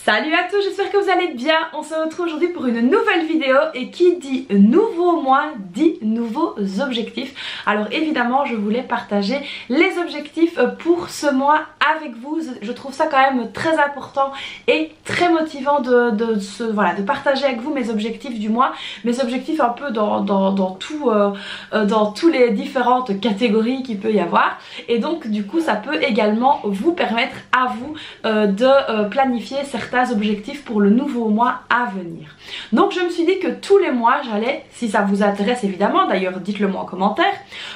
Salut à tous, j'espère que vous allez bien. On se retrouve aujourd'hui pour une nouvelle vidéo et qui dit nouveau mois dit nouveaux objectifs. Alors évidemment je voulais partager les objectifs pour ce mois avec vous. Je trouve ça quand même très important et très motivant de partager avec vous mes objectifs du mois. Mes objectifs un peu dans tous les différentes catégories qu'il peut y avoir. Et donc du coup ça peut également vous permettre à vous de planifier certains objectifs pour le nouveau mois à venir. Donc je me suis dit que tous les mois j'allais, si ça vous intéresse évidemment, d'ailleurs dites-le moi en commentaire,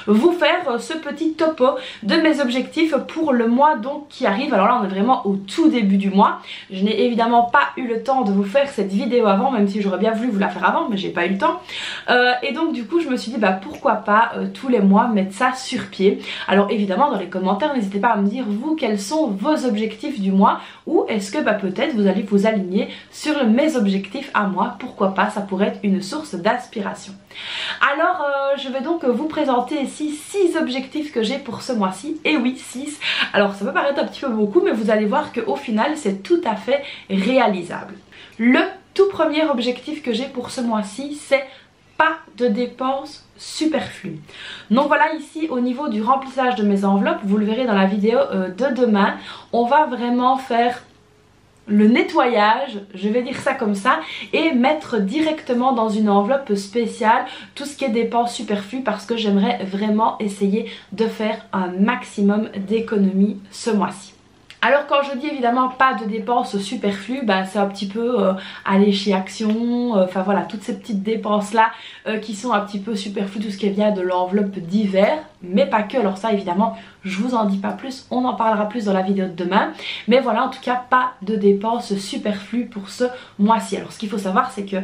vous faire ce petit topo de mes objectifs pour le mois donc qui arrive. Alors là on est vraiment au tout début du mois. Je n'ai évidemment pas eu le temps de vous faire cette vidéo avant, même si j'aurais bien voulu vous la faire avant, mais j'ai pas eu le temps. Et donc du coup je me suis dit pourquoi pas tous les mois mettre ça sur pied. Alors évidemment dans les commentaires n'hésitez pas à me dire vous quels sont vos objectifs du mois, ou est-ce que peut-être vous allez vous aligner sur mes objectifs à moi. Pourquoi pas, ça pourrait être une source d'inspiration. Alors je vais donc vous présenter ici 6 objectifs que j'ai pour ce mois-ci. Et oui 6, alors ça peut paraître un petit peu beaucoup mais vous allez voir qu'au final c'est tout à fait réalisable. Le tout premier objectif que j'ai pour ce mois-ci, c'est pas de dépenses superflues. Donc voilà, ici au niveau du remplissage de mes enveloppes, vous le verrez dans la vidéo de demain, on va vraiment faire le nettoyage, je vais dire ça comme ça, et mettre directement dans une enveloppe spéciale tout ce qui est dépenses superflues, parce que j'aimerais vraiment essayer de faire un maximum d'économies ce mois-ci. Alors quand je dis évidemment pas de dépenses superflues, c'est un petit peu aller chez Action, enfin voilà, toutes ces petites dépenses là qui sont un petit peu superflues, tout ce qui vient de l'enveloppe d'hiver, mais pas que. Alors ça évidemment je vous en dis pas plus, on en parlera plus dans la vidéo de demain, mais voilà, en tout cas pas de dépenses superflues pour ce mois-ci. Alors ce qu'il faut savoir c'est que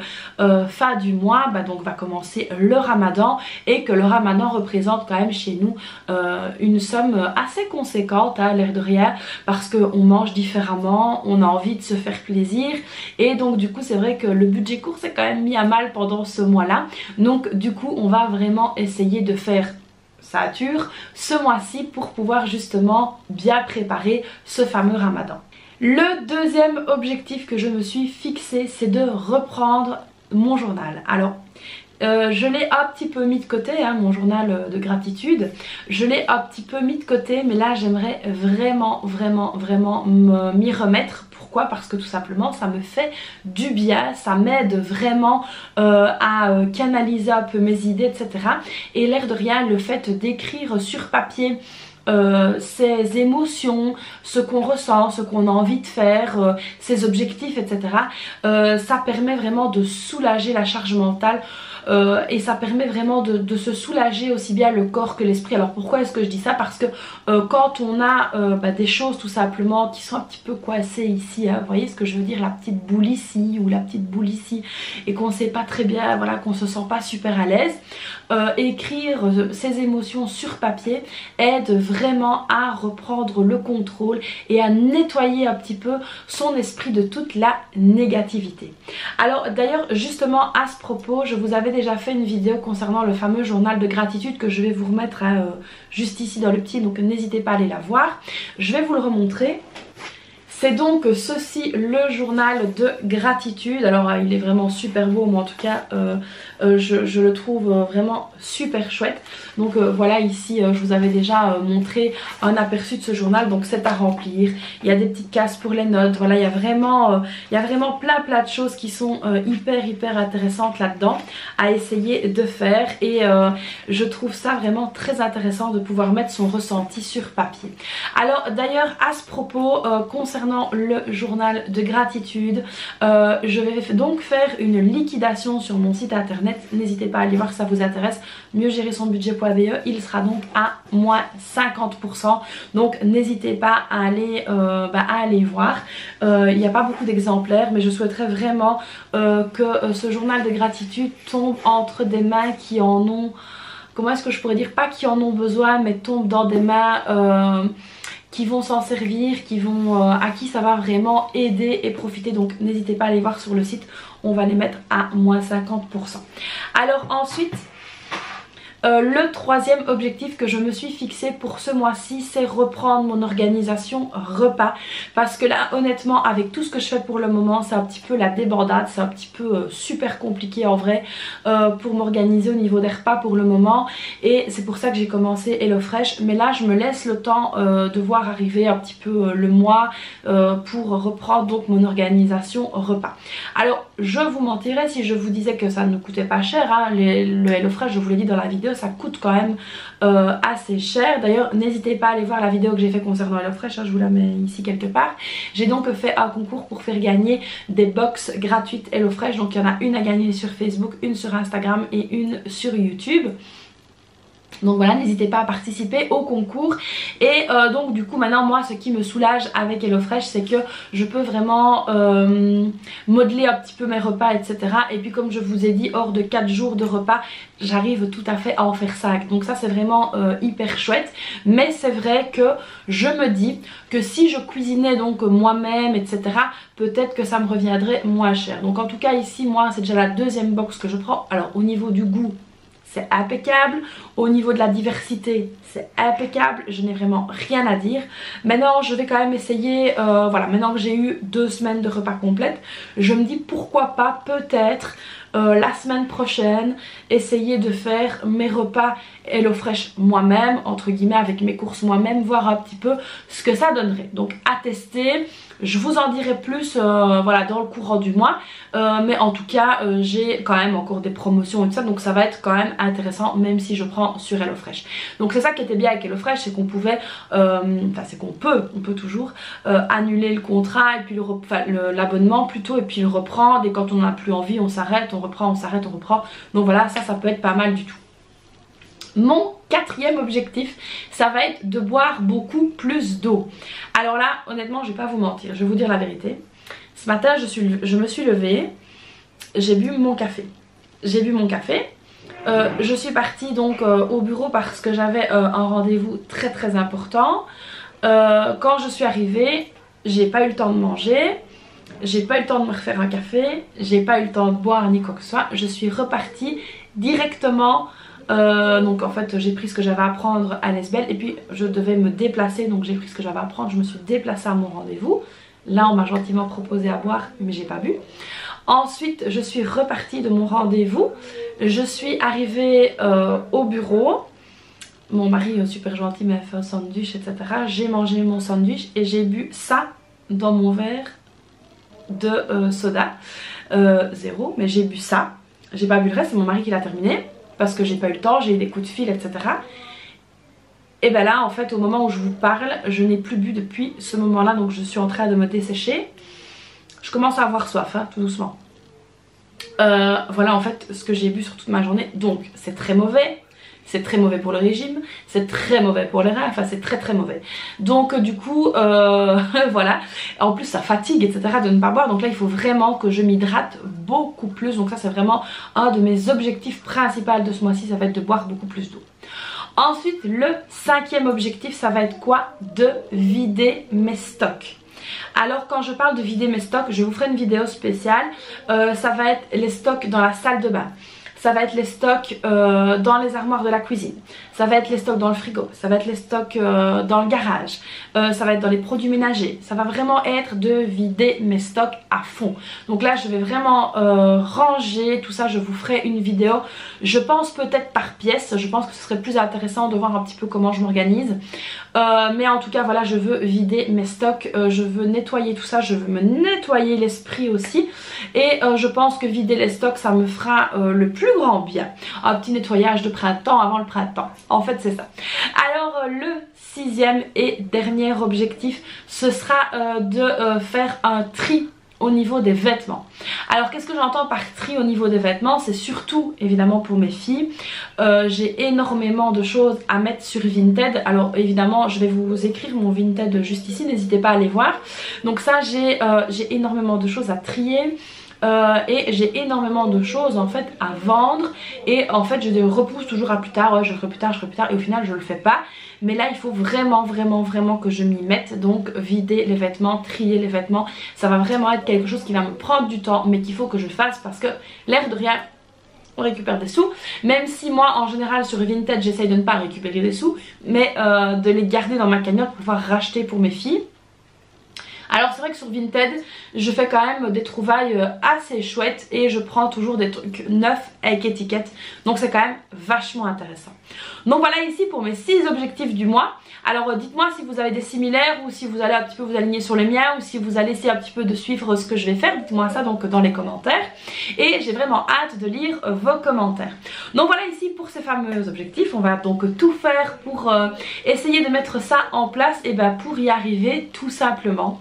fin du mois donc va commencer le Ramadan, et que le Ramadan représente quand même chez nous une somme assez conséquente, l'air de rien, parce qu'on mange différemment, on a envie de se faire plaisir, et donc du coup c'est vrai que le budget court s'est quand même mis à mal pendant ce mois-là. Donc du coup on va vraiment essayer de faire sature ce mois-ci pour pouvoir justement bien préparer ce fameux Ramadan. Le deuxième objectif que je me suis fixé, c'est de reprendre mon journal. Alors je l'ai un petit peu mis de côté, mon journal de gratitude, je l'ai un petit peu mis de côté, mais là j'aimerais vraiment m'y remettre. Pourquoi? Parce que tout simplement ça me fait du bien, ça m'aide vraiment à canaliser un peu mes idées, etc. Et l'air de rien, le fait d'écrire sur papier ses émotions, ce qu'on ressent, ce qu'on a envie de faire, ses objectifs, etc. Ça permet vraiment de soulager la charge mentale. Et ça permet vraiment de se soulager aussi bien le corps que l'esprit. Alors pourquoi est-ce que je dis ça? Parce que quand on a des choses tout simplement qui sont un petit peu coincées ici, vous voyez ce que je veux dire, la petite boule ici ou la petite boule ici, et qu'on ne sait pas très bien, voilà, qu'on se sent pas super à l'aise, écrire ses émotions sur papier aide vraiment à reprendre le contrôle et à nettoyer un petit peu son esprit de toute la négativité. Alors d'ailleurs justement à ce propos, je vous avais déjà fait une vidéo concernant le fameux journal de gratitude que je vais vous remettre juste ici dans le petit, donc n'hésitez pas à aller la voir. Je vais vous le remontrer. C'est donc ceci, le journal de gratitude. Alors il est vraiment super beau, moi en tout cas je le trouve vraiment super chouette. Donc voilà, ici je vous avais déjà montré un aperçu de ce journal, donc c'est à remplir. Il y a des petites cases pour les notes, voilà, il y a vraiment plein de choses qui sont hyper intéressantes là-dedans à essayer de faire, et je trouve ça vraiment très intéressant de pouvoir mettre son ressenti sur papier. Alors d'ailleurs à ce propos, concernant le journal de gratitude, je vais donc faire une liquidation sur mon site internet. N'hésitez pas à aller voir si ça vous intéresse, mieux gérer son budget.be. Il sera donc à moins 50%, donc n'hésitez pas à aller voir. Il n'y a pas beaucoup d'exemplaires, mais je souhaiterais vraiment que ce journal de gratitude tombe entre des mains qui en ont, comment est-ce que je pourrais dire, pas qui en ont besoin, mais tombe dans des mains qui vont s'en servir, à qui ça va vraiment aider et profiter. Donc n'hésitez pas à aller voir sur le site, on va les mettre à moins 50%. Alors ensuite, Le troisième objectif que je me suis fixé pour ce mois-ci, c'est reprendre mon organisation repas. Parce que là, honnêtement, avec tout ce que je fais pour le moment, c'est un petit peu la débandade. C'est un petit peu super compliqué en vrai pour m'organiser au niveau des repas pour le moment. Et c'est pour ça que j'ai commencé HelloFresh. Mais là, je me laisse le temps de voir arriver un petit peu le mois pour reprendre donc mon organisation repas. Alors, je vous mentirais si je vous disais que ça ne coûtait pas cher. Hein. Le HelloFresh, je vous l'ai dit dans la vidéo, ça coûte quand même assez cher. D'ailleurs, n'hésitez pas à aller voir la vidéo que j'ai fait concernant HelloFresh, hein, je vous la mets ici quelque part. J'ai donc fait un concours pour faire gagner des box gratuites HelloFresh. Donc il y en a une à gagner sur Facebook, une sur Instagram et une sur YouTube. Donc voilà, n'hésitez pas à participer au concours. Et donc du coup maintenant moi ce qui me soulage avec HelloFresh, c'est que je peux vraiment modeler un petit peu mes repas, etc. Et puis comme je vous ai dit, hors de 4 jours de repas, j'arrive tout à fait à en faire 5. Donc ça c'est vraiment hyper chouette. Mais c'est vrai que je me dis que si je cuisinais donc moi-même, etc., peut-être que ça me reviendrait moins cher. Donc en tout cas ici moi c'est déjà la deuxième box que je prends. Alors au niveau du goût, c'est impeccable. Au niveau de la diversité, c'est impeccable. Je n'ai vraiment rien à dire. Maintenant, je vais quand même essayer, voilà, maintenant que j'ai eu 2 semaines de repas complètes, je me dis pourquoi pas peut-être la semaine prochaine essayer de faire mes repas HelloFresh moi-même, entre guillemets, avec mes courses moi-même, voir un petit peu ce que ça donnerait. Donc à tester. Je vous en dirai plus voilà, dans le courant du mois, mais en tout cas j'ai quand même encore des promotions et tout ça, donc ça va être quand même intéressant même si je prends sur HelloFresh. Donc c'est ça qui était bien avec HelloFresh, c'est qu'on pouvait, enfin c'est qu'on peut toujours annuler le contrat et puis l'abonnement plutôt, et puis le reprendre, et quand on n'a plus envie on s'arrête, on reprend, on s'arrête, on reprend. Donc voilà, ça peut être pas mal du tout. Mon quatrième objectif, ça va être de boire beaucoup plus d'eau. Alors là, honnêtement, je vais pas vous mentir, je vais vous dire la vérité. Ce matin, je me suis levée, j'ai bu mon café. J'ai bu mon café. Je suis partie donc au bureau parce que j'avais un rendez-vous très important. Quand je suis arrivée, j'ai pas eu le temps de manger. J'ai pas eu le temps de me refaire un café. J'ai pas eu le temps de boire ni quoi que ce soit. Je suis repartie directement. Donc en fait j'ai pris ce que j'avais à prendre à l'Esbel et puis je devais me déplacer, donc j'ai pris ce que j'avais à prendre, je me suis déplacée à mon rendez-vous. Là on m'a gentiment proposé à boire mais j'ai pas bu. Ensuite je suis repartie de mon rendez-vous, je suis arrivée au bureau. Mon mari super gentil m'a fait un sandwich, etc. J'ai mangé mon sandwich et j'ai bu ça dans mon verre de soda, 0, mais j'ai bu ça. J'ai pas bu le reste, c'est mon mari qui l'a terminé parce que j'ai pas eu le temps, j'ai eu des coups de fil, etc. Et ben là en fait au moment où je vous parle, je n'ai plus bu depuis ce moment là, donc je suis en train de me dessécher. Je commence à avoir soif, hein, tout doucement. Voilà en fait ce que j'ai bu sur toute ma journée, donc c'est très mauvais. C'est très mauvais pour le régime, c'est très mauvais pour les reins, enfin c'est très mauvais. Donc du coup, voilà. En plus ça fatigue, etc. de ne pas boire. Donc là il faut vraiment que je m'hydrate beaucoup plus. Donc ça c'est vraiment un de mes objectifs principaux de ce mois-ci, ça va être de boire beaucoup plus d'eau. Ensuite, le 5e objectif, ça va être quoi? De vider mes stocks. Alors quand je parle de vider mes stocks, je vous ferai une vidéo spéciale. Ça va être les stocks dans la salle de bain. Ça va être les stocks dans les armoires de la cuisine. Ça va être les stocks dans le frigo. Ça va être les stocks dans le garage. Ça va être dans les produits ménagers. Ça va vraiment être de vider mes stocks à fond. Donc là je vais vraiment ranger tout ça. Je vous ferai une vidéo. Je pense peut-être par pièce. Je pense que ce serait plus intéressant de voir un petit peu comment je m'organise. Mais en tout cas voilà, je veux vider mes stocks. Je veux nettoyer tout ça. Je veux me nettoyer l'esprit aussi. Et je pense que vider les stocks ça me fera le plus grand bien. Un petit nettoyage de printemps avant le printemps. En fait c'est ça. Alors le 6e et dernier objectif, ce sera de faire un tri au niveau des vêtements. Alors qu'est-ce que j'entends par tri au niveau des vêtements? C'est surtout évidemment pour mes filles. J'ai énormément de choses à mettre sur Vinted. Alors évidemment je vais vous écrire mon Vinted juste ici, n'hésitez pas à aller voir. Donc ça j'ai énormément de choses à trier. Et j'ai énormément de choses en fait à vendre, et en fait je les repousse toujours à plus tard, ouais, je le ferai plus tard, et au final je le fais pas. Mais là il faut vraiment que je m'y mette. Donc vider les vêtements, trier les vêtements, ça va vraiment être quelque chose qui va me prendre du temps mais qu'il faut que je fasse, parce que l'air de rien on récupère des sous, même si moi en général sur Vinted j'essaye de ne pas récupérer des sous, mais de les garder dans ma cagnotte pour pouvoir racheter pour mes filles. Alors c'est vrai que sur Vinted je fais quand même des trouvailles assez chouettes et je prends toujours des trucs neufs avec étiquette, donc c'est quand même vachement intéressant. Donc voilà ici pour mes 6 objectifs du mois. Alors dites-moi si vous avez des similaires ou si vous allez un petit peu vous aligner sur les miens ou si vous allez essayer un petit peu de suivre ce que je vais faire, dites-moi ça donc dans les commentaires et j'ai vraiment hâte de lire vos commentaires. Donc voilà ici pour ces fameux objectifs, on va donc tout faire pour essayer de mettre ça en place et ben pour y arriver tout simplement.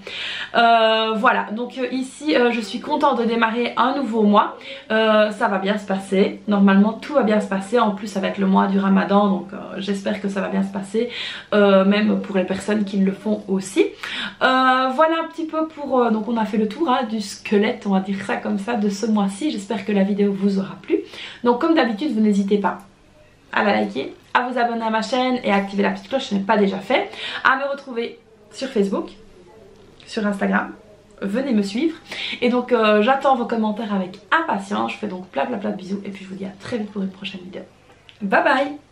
Voilà donc ici je suis contente de démarrer un nouveau mois, ça va bien se passer, normalement tout va bien se passer, en plus ça va être le mois du Ramadan donc j'espère que ça va bien se passer, même pour les personnes qui le font aussi. Voilà un petit peu pour, donc on a fait le tour hein, du squelette, on va dire ça comme ça, de ce mois-ci. J'espère que la vidéo vous aura plu. Donc comme d'habitude vous n'hésitez pas à la liker, à vous abonner à ma chaîne et à activer la petite cloche si ce n'est pas déjà fait, à me retrouver sur Facebook, sur Instagram, venez me suivre et donc j'attends vos commentaires avec impatience. Je fais donc plein de bisous et puis je vous dis à très vite pour une prochaine vidéo. Bye bye.